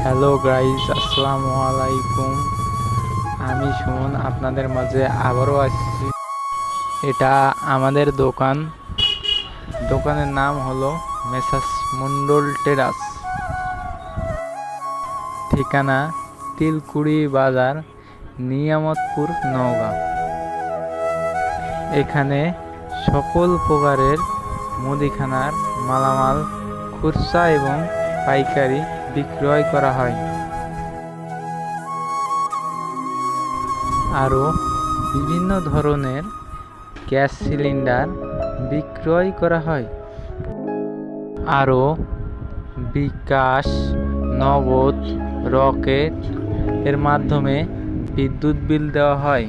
Hello guys, আসসালামু আলাইকুম। আমি সুমন আপনাদের মাঝে আবারও আসছি। এটা আমাদের দোকান। দোকানের নাম হলো মেসাস মন্ডল টেরাস। ঠিকানা তিলকুড়ি বাজার, নিয়ামতপুর, নওগাঁ। এখানে সকল প্রকারের মুদিখানার মালামাল খুচরা এবং পাইকারি বিক্রয় করা হয়। আরও বিভিন্ন ধরনের গ্যাস সিলিন্ডার বিক্রয় করা হয়। আরও বিকাশ, নগদ, রকেট এর মাধ্যমে বিদ্যুৎ বিল দেওয়া হয়।